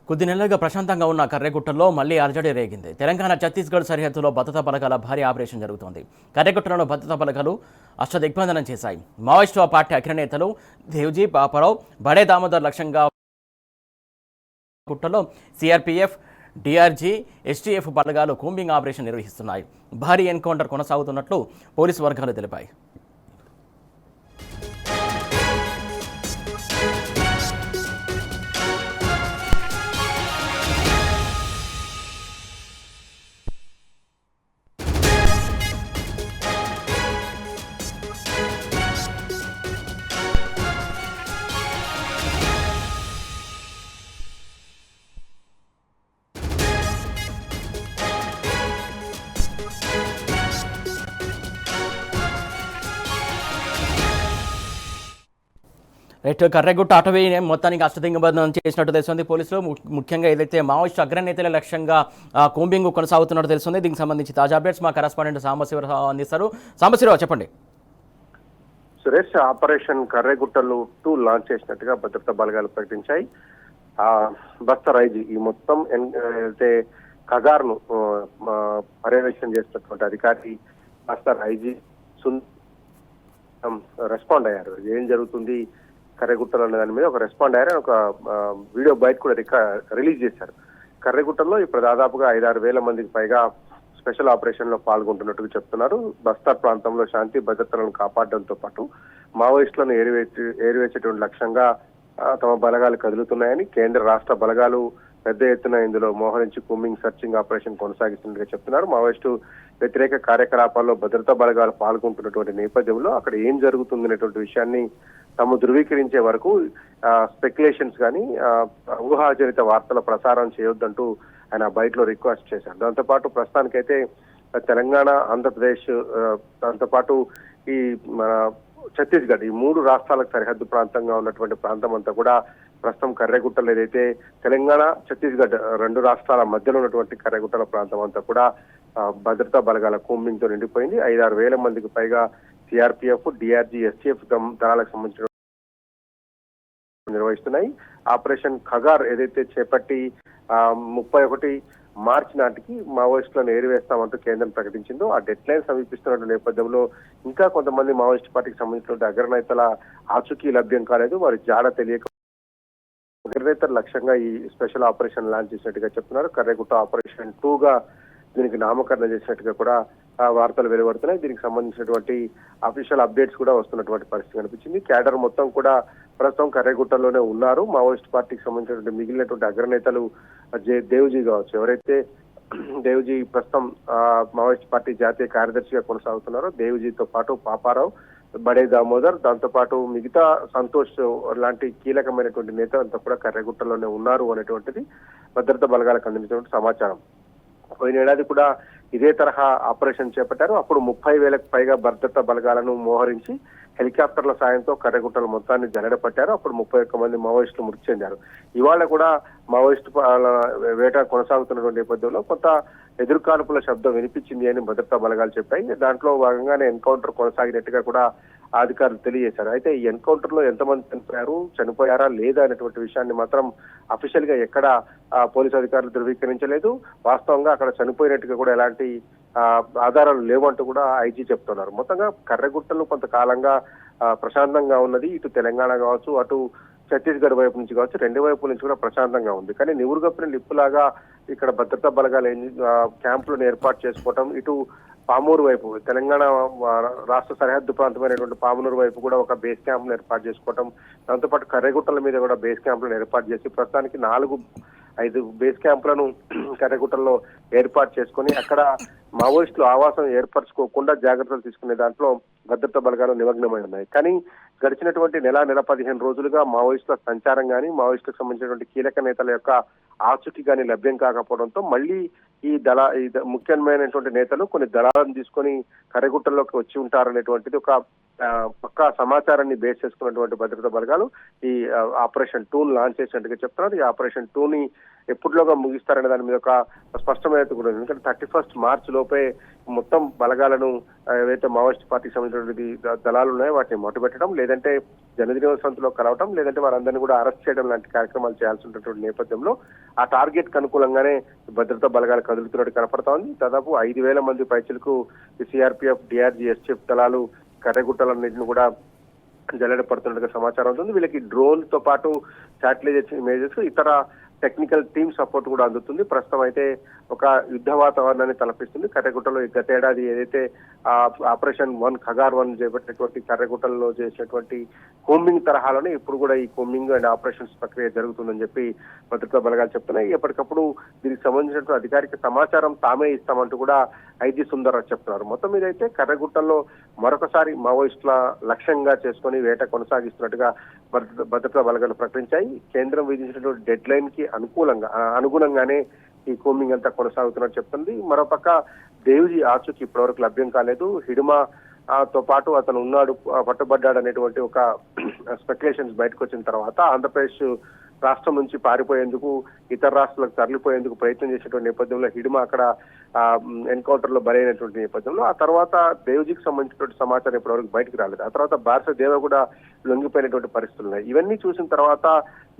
కొద్ది నెలలుగా ప్రశాంతంగా ఉన్న కర్రెగుట్టలో మళ్లీ అలజడి రేగింది. తెలంగాణ ఛత్తీస్గఢ్ సరిహద్దులో భద్రతా బలగాల భారీ ఆపరేషన్ జరుగుతోంది. కర్రెగుట్టలో భద్రతా బలగాలు అష్టదిగ్బంధనం చేశాయి. మావోయిస్టు పార్టీ అగ్రనేతలు దేవ్జీ పాపారావు, బడే దామోదర్ లక్ష్యంగా గుట్టలో సిఆర్పీఎఫ్, డిఆర్జీ, ఎస్టీఎఫ్ బలగాలు కూంబింగ్ ఆపరేషన్ నిర్వహిస్తున్నాయి. భారీ ఎన్కౌంటర్ కొనసాగుతున్నట్లు పోలీసు వర్గాలు తెలిపాయి. రైట్, కర్రెగుట్ట అటవీ మొత్తానికి అష్టదిగ్బంధనం చేసినట్టు తెలుస్తుంది పోలీసులు. ముఖ్యంగా ఏదైతే మావోయిస్టు అగ్రనేతల లక్ష్యంగా కూంబింగ్ కొనసాగుతున్నట్టు తెలుస్తుంది. దీనికి సంబంధించి తాజా అప్డేట్స్ మా కరెస్పాండెంట్ సాంబశివరావు అందిస్తారు. సాంబశివరావు, చెప్పండి. సురేష్, ఆపరేషన్ కర్రెగుట్టలు 2 లాంచ్ చేసినట్టుగా భద్రతా బలగాలు ప్రకటించాయి. బస్తర్ ఐజీ ఈ మొత్తం అయితే కగార్ను పర్యవేక్షణ చేస్తున్నటువంటి అధికారి బస్తర్ ఐజీ రెస్పాండ్ అయ్యారు. ఏం జరుగుతుంది కర్రెగుట్టలో అనే దాని మీద ఒక రెస్పాండ్ అయ్యారు. ఒక వీడియో బయట కూడా రిలీజ్ చేశారు. కర్రెగుట్టలో ఇప్పుడు దాదాపుగా 5-6 వేల మందికి పైగా స్పెషల్ ఆపరేషన్ లో పాల్గొంటున్నట్టుగా చెప్తున్నారు. బస్తర్ ప్రాంతంలో శాంతి భద్రతలను కాపాడడంతో పాటు మావోయిస్టులను ఏరివేసేటువంటి లక్ష్యంగా తమ బలగాలు కదులుతున్నాయని, కేంద్ర రాష్ట్ర బలగాలు పెద్ద ఎత్తున ఇందులో మోహరించి కూంబింగ్ సర్చింగ్ ఆపరేషన్ కొనసాగిస్తున్నట్టుగా చెప్తున్నారు. మావోయిస్టు వ్యతిరేక కార్యకలాపాల్లో భద్రతా బలగాలు పాల్గొంటున్నటువంటి నేపథ్యంలో అక్కడ ఏం జరుగుతుందనేటువంటి విషయాన్ని తాము ధృవీకరించే వరకు స్పెక్యులేషన్స్ కానీ ఊహాజనిత వార్తల ప్రసారం చేయొద్దంటూ ఆయన బయటలో రిక్వెస్ట్ చేశారు. దాంతోపాటు ప్రస్తుతానికైతే తెలంగాణ, ఆంధ్రప్రదేశ్, దాంతోపాటు ఈ మన ఛత్తీస్గఢ్, ఈ 3 రాష్ట్రాలకు సరిహద్దు ప్రాంతంగా ఉన్నటువంటి ప్రాంతం అంతా కూడా ప్రస్తుతం కర్రెగుట్టలు ఏదైతే తెలంగాణ, ఛత్తీస్గఢ్ 2 రాష్ట్రాల మధ్యలో ఉన్నటువంటి కర్రెగుట్టల ప్రాంతం అంతా కూడా భద్రతా బలగాల కూంబింగ్ తో నిండిపోయింది. 5-6 వేల మందికి పైగా సిఆర్పీఎఫ్, డిఆర్జీ, ఎస్టీఎఫ్ దళాలకు సంబంధించిన నిర్వహిస్తున్నాయి. ఆపరేషన్ ఖగార్ ఏదైతే చేపట్టి 31 మార్చి నాటికి మావోయిస్టులను ఏరివేస్తామంటూ కేంద్రం ప్రకటించిందో ఆ డెడ్ లైన్ సమీపిస్తున్న నేపథ్యంలో ఇంకా కొంతమంది మావోయిస్టు పార్టీకి సంబంధించినటువంటి అగ్రనేతల ఆచూకీ లభ్యం కాలేదు. వారి జాడ తెలియక అగ్రనేతల లక్ష్యంగా ఈ స్పెషల్ ఆపరేషన్ లాంచ్ చేసినట్టుగా చెప్తున్నారు. కర్రెగుట్ట ఆపరేషన్ 2గా దీనికి నామకరణం చేసినట్టుగా కూడా వార్తలు వెలువడుతున్నాయి. దీనికి సంబంధించినటువంటి అఫీషియల్ అప్డేట్స్ కూడా వస్తున్నటువంటి పరిస్థితి కనిపించింది. క్యాడర్ మొత్తం కూడా ప్రస్తుతం కర్రెగుట్టలోనే ఉన్నారు. మావోయిస్ట్ పార్టీకి సంబంధించినటువంటి మిగిలినటువంటి అగ్రనేతలు దేవ్జీ కావచ్చు, ఎవరైతే దేవ్జీ ప్రస్తుతం మావోయిస్ట్ పార్టీ జాతీయ కార్యదర్శిగా కొనసాగుతున్నారో, దేవ్జీతో పాటు పాపారావు, బడే దామోదర్, దాంతో పాటు మిగతా సంతోష్ లాంటి కీలకమైనటువంటి నేతలు అంతా కూడా కర్రెగుట్టలోనే ఉన్నారు అనేటువంటిది భద్రతా బలగాలకు అందించినటువంటి సమాచారం. పోయిన ఏడాది కూడా ఇదే తరహా ఆపరేషన్ చేపట్టారు. అప్పుడు 30,000కు పైగా భద్రతా బలగాలను మోహరించి హెలికాప్టర్ల సాయంతో కర్రెగుట్టల మొత్తాన్ని జల్లెడపట్టారు. అప్పుడు 31 మంది మావోయిస్టులు మృతి చెందారు. ఇవాళ కూడా మావోయిస్టు వేట కొనసాగుతున్నటువంటి నేపథ్యంలో కొంత ఎదురుకాల్పుల శబ్దం వినిపించింది అని భద్రతా బలగాలు చెప్పాయి. దాంట్లో భాగంగానే ఎన్కౌంటర్ కొనసాగినట్టుగా కూడా అధికారులు తెలియజేశారు. అయితే ఈ ఎన్కౌంటర్ లో ఎంతమంది చనిపోయారా లేదా అనేటువంటి విషయాన్ని మాత్రం అఫీషియల్ గా ఎక్కడ పోలీసు అధికారులు ధృవీకరించలేదు. వాస్తవంగా అక్కడ చనిపోయినట్టుగా కూడా ఎలాంటి ఆధారాలు లేవంటూ కూడా ఐజీ చెప్తున్నారు. మొత్తంగా కర్రెగుట్టలు కొంతకాలంగా ప్రశాంతంగా ఉన్నది. ఇటు తెలంగాణ కావచ్చు, అటు ఛత్తీస్గఢ్ వైపు నుంచి కావచ్చు, 2 వైపుల నుంచి కూడా ప్రశాంతంగా ఉంది. కానీ నివురుగప్పిన లిప్పులాగా ఇక్కడ భద్రతా బలగాలు క్యాంపులను ఏర్పాటు చేసుకోవటం, ఇటు పామూరు వైపు తెలంగాణ రాష్ట్ర సరిహద్దు ప్రాంతమైనటువంటి పామూరు వైపు కూడా ఒక బేస్ క్యాంప్ ఏర్పాటు చేసుకోవటం, దాంతోపాటు కర్రెగుట్టల మీద కూడా బేస్ క్యాంపులను ఏర్పాటు చేసి ప్రస్తుతానికి 4-5 బేస్ క్యాంపులను కర్రెగుట్టల్లో ఏర్పాటు చేసుకుని అక్కడ మావోయిస్టులు ఆవాసం ఏర్పరచుకోకుండా జాగ్రత్తలు తీసుకునే దాంట్లో భద్రతా బలగాలు నిమగ్నమై ఉన్నాయి. కానీ గడిచినటువంటి నెల 15 రోజులుగా మావోయిస్టుల సంచారం కానీ, మావోయిస్టులకు సంబంధించినటువంటి కీలక నేతల యొక్క ఆచూకీ కానీ లభ్యం కాకపోవడంతో మళ్ళీ ఈ ముఖ్యమైనటువంటి నేతలు కొన్ని దళాలను తీసుకొని కర్రెగుట్టల్లోకి వచ్చి ఉంటారనేటువంటిది ఒక పక్కా సమాచారాన్ని బేస్ చేసుకున్నటువంటి భద్రతా బలగాలు ఈ ఆపరేషన్ 2 లాంచ్ చేసినట్టుగా చెప్తున్నారు. ఈ ఆపరేషన్ 2ని ఎప్పటిలోగా ముగిస్తారనే దాని మీద ఒక స్పష్టమైన కూడా, ఎందుకంటే 31 మార్చి లోపే మొత్తం బలగాలను ఏవైతే మావోయిస్ట్ పార్టీకి సంబంధించినటువంటి దళాలు ఉన్నాయో వాటిని మొట్టబెట్టడం, లేదంటే జనదినోత్సవంలో కలవటం, లేదంటే వారందరినీ కూడా అరెస్ట్ చేయడం లాంటి కార్యక్రమాలు చేయాల్సి ఉన్నటువంటి నేపథ్యంలో ఆ టార్గెట్ కు అనుకూలంగానే భద్రతా బలగాలు కదులుతున్నట్టు కనపడతా ఉంది. దాదాపు 5,000 మంది పైచిలకు సిఆర్పిఎఫ్, డిఆర్జీ, ఎస్టీఎఫ్ దళాలు కర్రెగుట్టలన్నింటిని కూడా జల్లెడ పడుతున్నట్టుగా సమాచారం ఉంటుంది. వీళ్ళకి డ్రోన్ తో పాటు శాటిలైట్ ఇమేజెస్, ఇతర టెక్నికల్ టీమ్ సపోర్ట్ కూడా అందుతుంది. ప్రస్తుతం అయితే ఒక యుద్ధ వాతావరణాన్ని తలపిస్తుంది. కర్రెగుట్టలో గతేడాది ఏదైతే ఆపరేషన్ 1 ఖగార్ 1 చేపట్టినటువంటి కర్రెగుట్టల్లో చేసినటువంటి కోంబింగ్ తరహాలోనే ఇప్పుడు కూడా ఈ కోంబింగ్ అండ్ ఆపరేషన్స్ ప్రక్రియ జరుగుతుందని చెప్పి భద్రతా బలగాలు చెప్తున్నాయి. ఎప్పటికప్పుడు దీనికి సంబంధించినటువంటి అధికారిక సమాచారం తామే ఇస్తామంటూ కూడా ఐజీ సుందర్ చెప్తున్నారు. మొత్తం మీద అయితే కర్రెగుట్టల్లో మరొకసారి మావోయిస్టుల లక్ష్యంగా చేసుకుని వేట కొనసాగిస్తున్నట్టుగా భద్రతా బలగాలు ప్రకటించాయి. కేంద్రం విధించినటువంటి డెడ్ లైన్ కి అనుగుణంగానే ఈ కోమింగ్ అంతా కొనసాగుతున్నట్టు చెప్తుంది. మరోపక్క దేవ్జీ ఆచూకీ ఇప్పటివరకు లభ్యం కాలేదు. హిడుమా తో పాటు అతను ఉన్నాడు, పట్టుబడ్డాడు అనేటువంటి ఒక స్పెక్యులేషన్స్ బయటకు వచ్చిన తర్వాత ఆంధ్రప్రదేశ్ రాష్ట్రం నుంచి పారిపోయేందుకు, ఇతర రాష్ట్రాలకు తరలిపోయేందుకు ప్రయత్నం చేసేటువంటి నేపథ్యంలో హిడుమా అక్కడ ఎన్కౌంటర్ లో బలైనటువంటి నేపథ్యంలో ఆ తర్వాత దేవ్జీకి సంబంధించినటువంటి సమాచారం ఇప్పటివరకు బయటకు రాలేదు. ఆ తర్వాత భారత దేవ కూడా లొంగిపోయినటువంటి పరిస్థితులు ఉన్నాయి. ఇవన్నీ చూసిన తర్వాత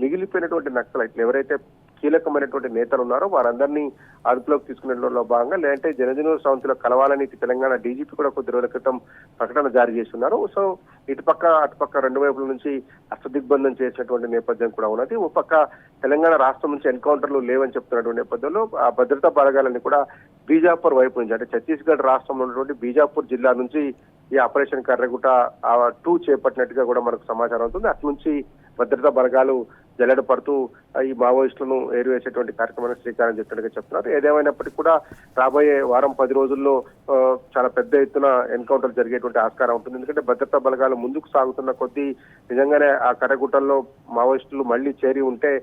మిగిలిపోయినటువంటి నక్సలైట్లు ఎవరైతే కీలకమైనటువంటి నేతలు ఉన్నారో వారందరినీ అదుపులోకి తీసుకునేలో భాగంగా, లేదంటే జనదినోత్సవంలో కలవాలని తెలంగాణ డీజీపీ కూడా కొద్ది రోజుల క్రితం ప్రకటన జారీ చేస్తున్నారు. సో ఇటుపక్క అటుపక్క రెండు వైపుల నుంచి అష్టదిగ్బంధం చేసినటువంటి నేపథ్యం కూడా ఉన్నది. ఒక పక్క తెలంగాణ రాష్ట్రం నుంచి ఎన్కౌంటర్లు లేవని చెప్తున్నటువంటి నేపథ్యంలో ఆ భద్రతా బలగాలని కూడా బీజాపూర్ వైపు నుంచి, అంటే ఛత్తీస్గఢ్ రాష్ట్రంలో ఉన్నటువంటి బీజాపూర్ జిల్లా నుంచి ఈ ఆపరేషన్ కర్రెగుట్ట 2 చేపట్టినట్టుగా కూడా మనకు సమాచారం అవుతుంది. అటు నుంచి భద్రతా బలగాలు జల్లెడ పడుతూ ఈ మావోయిస్టులను ఏరివేసేటువంటి కార్యక్రమానికి శ్రీకారం చుట్టినట్టుగా చెప్తున్నారు. ఏదేమైనప్పటికీ కూడా రాబోయే వారం 10 రోజుల్లో చాలా పెద్ద ఎత్తున ఎన్కౌంటర్ జరిగేటువంటి ఆస్కారం ఉంటుంది. ఎందుకంటే భద్రతా బలగాలు ముందుకు సాగుతున్న కొద్దీ నిజంగానే ఆ కర్రెగుట్టల్లో మావోయిస్టులు మళ్లీ చేరి ఉంటే,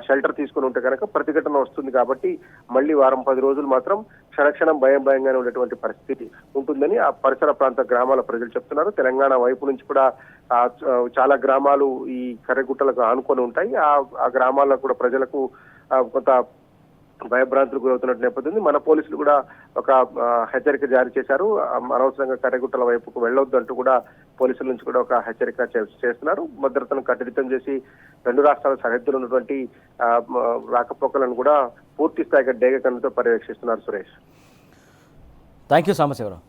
షెల్టర్ తీసుకుని ఉంటే కనుక ప్రతిఘటన వస్తుంది. కాబట్టి మళ్లీ వారం 10 రోజులు మాత్రం క్షణక్షణం భయంగానే ఉండేటువంటి పరిస్థితి ఉంటుందని ఆ పరిసర ప్రాంత గ్రామాల ప్రజలు చెప్తున్నారు. తెలంగాణ వైపు నుంచి కూడా చాలా గ్రామాలు ఈ కర్రెగుట్టలకు ఆనుకొని ఉంటాయి. ఆ గ్రామాల్లో కూడా ప్రజలకు కొంత భయభ్రాంతులు గురవుతున్నట్టు నేపథ్యం. మన పోలీసులు కూడా ఒక హెచ్చరిక జారీ చేశారు. అనవసరంగా కర్రెగుట్టల వైపుకు వెళ్ళొద్దు అంటూ కూడా పోలీసుల నుంచి కూడా ఒక హెచ్చరిక చేస్తున్నారు. భద్రతను కట్టుదిట్టం చేసి రెండు రాష్ట్రాల సరిహద్దులు ఉన్నటువంటి రాకపోకలను కూడా పూర్తి స్థాయిగా డేగ కన్నుతో పర్యవేక్షిస్తున్నారు. Suresh, thank you Sambasivarao.